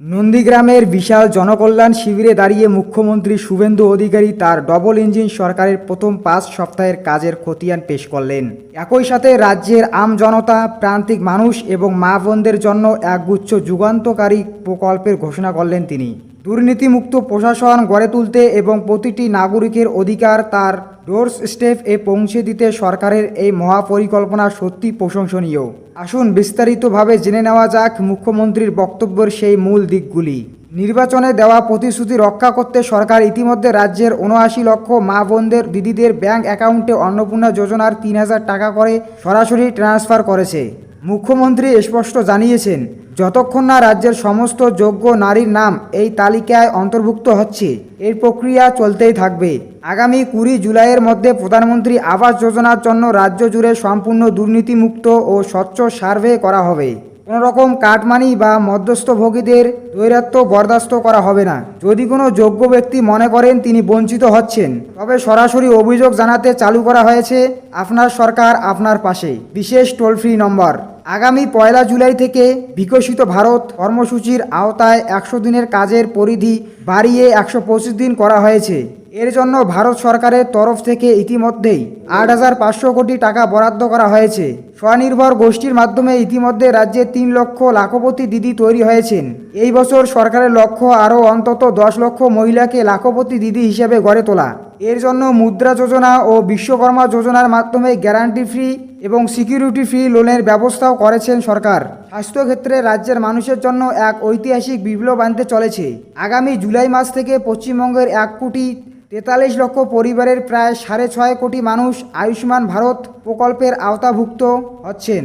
নন্দীগ্রামের বিশাল জনকল্যাণ শিবিরে দাঁড়িয়ে মুখ্যমন্ত্রী শুভেন্দু অধিকারী তার ডবল ইঞ্জিন সরকারের প্রথম ৫ সপ্তাহের কাজের খতিয়ান পেশ করলেন। একই সাথে রাজ্যের আমজনতা, প্রান্তিক মানুষ এবং মা বোনদের জন্য একগুচ্ছ যুগান্তকারী প্রকল্পের ঘোষণা করলেন তিনি। দুর্নীতিমুক্ত প্রশাসন গড়ে তুলতে এবং প্রতিটি নাগরিকের অধিকার তার ডোরস্টেপে পৌঁছে দিতে সরকারের এই মহাপরিকল্পনা সত্যি প্রশংসনীয়। আসুন বিস্তারিতভাবে জেনে নেওয়া যাক মুখ্যমন্ত্রীর বক্তব্যের সেই মূল দিকগুলি। নির্বাচনে দেওয়া প্রতিশ্রুতি রক্ষা করতে সরকার ইতিমধ্যে রাজ্যের ৭৯ লক্ষ মা বোনদের দিদিদের ব্যাংক অ্যাকাউন্টে অন্নপূর্ণা যোজনার ৩,০০০ টাকা করে সরাসরি ট্রান্সফার করেছে। মুখ্যমন্ত্রী স্পষ্ট জানিয়েছেন, যতক্ষণ না রাজ্যের সমস্ত যোগ্য নারীর নাম এই তালিকায় অন্তর্ভুক্ত হচ্ছে, এই প্রক্রিয়া চলতেই থাকবে। আগামী ২০ জুলাইয়ের মধ্যে প্রধানমন্ত্রী আবাস যোজনার জন্য রাজ্য জুড়ে সম্পূর্ণ দুর্নীতিমুক্ত ও স্বচ্ছ সার্ভে করা হবে। কোনো রকম কাটমানি বা মধ্যস্থভোগীদের দৈরাত্য বরদাস্ত করা হবে না। যদি কোনো যোগ্য ব্যক্তি মনে করেন তিনি বঞ্চিত হচ্ছেন, তবে সরাসরি অভিযোগ জানাতে চালু করা হয়েছে আপনার সরকার আপনার পাশে বিশেষ টোল ফ্রি নম্বর। আগামী ১ জুলাই থেকে বিকশিত ভারত কর্মসূচির আওতায় ১০০ দিনের কাজের পরিধি বাড়িয়ে ১২৫ দিন করা হয়েছে। এর জন্য ভারত সরকারের তরফ থেকে ইতিমধ্যেই ৮,৫০০ কোটি টাকা বরাদ্দ করা হয়েছে। স্বনির্ভর গোষ্ঠীর মাধ্যমে ইতিমধ্যে রাজ্যে ৩ লক্ষ লাখপতি দিদি তৈরি হয়েছেন। এই বছর সরকারের লক্ষ্য আরও অন্তত ১০ লক্ষ মহিলাকে লাখপতি দিদি হিসেবে গড়ে তোলা। এর জন্য মুদ্রা যোজনা ও বিশ্বকর্মা যোজনার মাধ্যমে গ্যারান্টি ফ্রি এবং সিকিউরিটি ফ্রি লোনের ব্যবস্থাও করেছেন সরকার। স্বাস্থ্যক্ষেত্রে রাজ্যের মানুষের জন্য এক ঐতিহাসিক বিপ্লব আনতে চলেছে। আগামী জুলাই মাস থেকে পশ্চিমবঙ্গের ১,৪৩ লক্ষ পরিবারের প্রায় ৬.৫ কোটি মানুষ আয়ুষ্মান ভারত প্রকল্পের আওতাভুক্ত হচ্ছেন।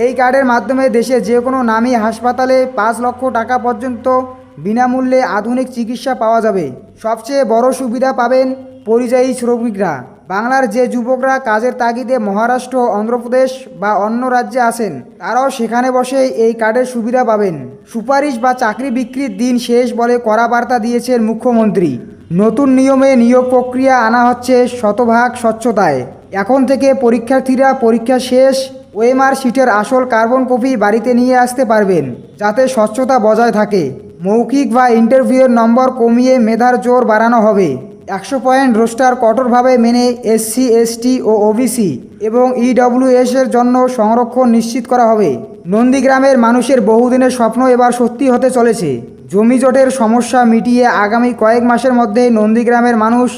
এই কার্ডের মাধ্যমে দেশে যে কোনো নামী হাসপাতালে ৫ লক্ষ টাকা পর্যন্ত বিনামূল্যে আধুনিক চিকিৎসা পাওয়া যাবে। সবচেয়ে বড় সুবিধা পাবেন পরিযায়ী শ্রমিকরা। বাংলার যে যুবকরা কাজের তাগিদে মহারাষ্ট্র, অন্ধ্রপ্রদেশ বা অন্য রাজ্যে আসেন, তারাও সেখানে বসে এই কার্ডের সুবিধা পাবেন। সুপারিশ বা চাকরি বিক্রির দিন শেষ বলে কড়া বার্তা দিয়েছেন মুখ্যমন্ত্রী। নতুন নিয়মে নিয়োগ প্রক্রিয়া আনা হচ্ছে শতভাগ স্বচ্ছতায়। এখন থেকে পরীক্ষার্থীরা পরীক্ষা শেষ ওএমআর শিটের আসল কার্বন কপি বাড়িতে নিয়ে আসতে পারবেন, যাতে স্বচ্ছতা বজায় থাকে। মৌখিক বা ইন্টারভিউয়ের নম্বর কমিয়ে মেধার জোর বাড়ানো হবে। ১০০ পয়েন্ট রোস্টার কঠোরভাবে মেনে SC, ST ও OBC এবং EWS এর জন্য সংরক্ষণ নিশ্চিত করা হবে। নন্দীগ্রামের মানুষের বহুদিনের স্বপ্ন এবার সত্যি হতে চলেছে। জমিজটের সমস্যা মিটিয়ে আগামী কয়েক মাসের মধ্যে নন্দীগ্রামের মানুষ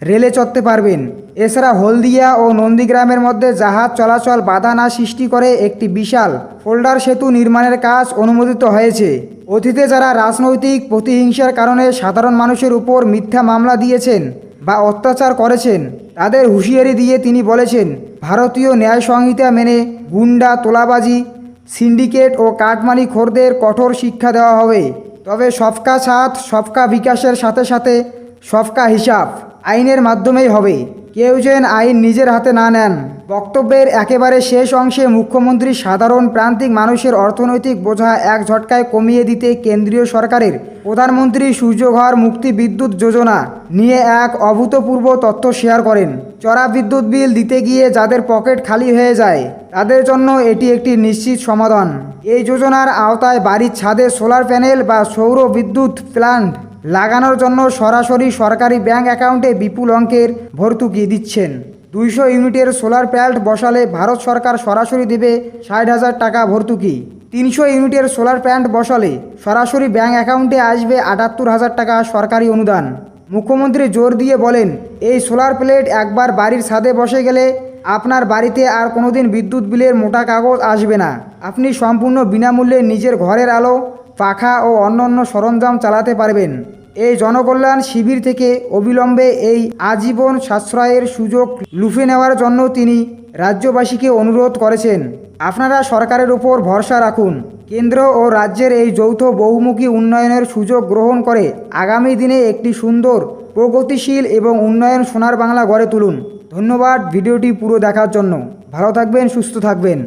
রেলে চড়তে পারবেন। এছাড়া হলদিয়া ও নন্দীগ্রামের মধ্যে জাহাজ চলাচল বাধা না সৃষ্টি করে একটি বিশাল ফোল্ডার সেতু নির্মাণের কাজ অনুমোদিত হয়েছে। অতীতে যারা রাজনৈতিক প্রতিহিংসার কারণে সাধারণ মানুষের উপর মিথ্যা মামলা দিয়েছেন বা অত্যাচার করেছেন, তাদের হুঁশিয়ারি দিয়ে তিনি বলেছেন, ভারতীয় ন্যায় সংহিতা মেনে গুন্ডা, তোলাবাজি, সিন্ডিকেট ও কাটমানিখোরদের কঠোর শিক্ষা দেওয়া হবে। তবে সবকা সাথ সবকা বিকাশের সাথে সাথে সবকা হিসাব আইনের মাধ্যমেই হবে। কেউ যেন আইন নিজের হাতে না নেন। বক্তব্যের একেবারে শেষ অংশে মুখ্যমন্ত্রী সাধারণ প্রান্তিক মানুষের অর্থনৈতিক বোঝা এক ঝটকায় কমিয়ে দিতে কেন্দ্রীয় সরকারের প্রধানমন্ত্রী সূর্যঘর মুক্তি বিদ্যুৎ যোজনা নিয়ে এক অভূতপূর্ব তথ্য শেয়ার করেন। চড়া বিদ্যুৎ বিল দিতে গিয়ে যাদের পকেট খালি হয়ে যায়, তাদের জন্য এটি একটি নিশ্চিত সমাধান। এই যোজনার আওতায় বাড়ির ছাদে সোলার প্যানেল বা সৌর বিদ্যুৎ প্ল্যান্ট লাগানোর জন্য সরাসরি সরকারি ব্যাংক অ্যাকাউন্টে বিপুল অঙ্কের ভর্তুকি দিচ্ছেন। ২০০ ইউনিটের সোলার প্যানেল বসালে ভারত সরকার সরাসরি দেবে ৬০,০০০ টাকা ভর্তুকি। ৩০০ ইউনিটের সোলার প্যানেল বসালে সরাসরি ব্যাংক অ্যাকাউন্টে আসবে ৭৮,০০০ টাকা সরকারি অনুদান। মুখ্যমন্ত্রী জোর দিয়ে বলেন, এই সোলার প্লেট একবার বাড়ির ছাদে বসে গেলে আপনার বাড়িতে আর কোনোদিন বিদ্যুৎ বিলের মোটা কাগজ আসবে না। আপনি সম্পূর্ণ বিনামূল্যে নিজের ঘরের আলো, পাখা ও অন্যান্য সরঞ্জাম চালাতে পারবেন। এই জনকল্যাণ শিবির থেকে অবিলম্বে এই আজীবন সাশ্রয়ের সুযোগ লুফে নেওয়ার জন্য তিনি রাজ্যবাসীকে অনুরোধ করেছেন। আপনারা সরকারের উপর ভরসা রাখুন। কেন্দ্র ও রাজ্যের এই যৌথ বহুমুখী উন্নয়নের সুযোগ গ্রহণ করে আগামী দিনে একটি সুন্দর, প্রগতিশীল এবং উন্নয়ন সোনার বাংলা গড়ে তুলুন। ধন্যবাদ ভিডিওটি পুরো দেখার জন্য। ভালো থাকবেন, সুস্থ থাকবেন।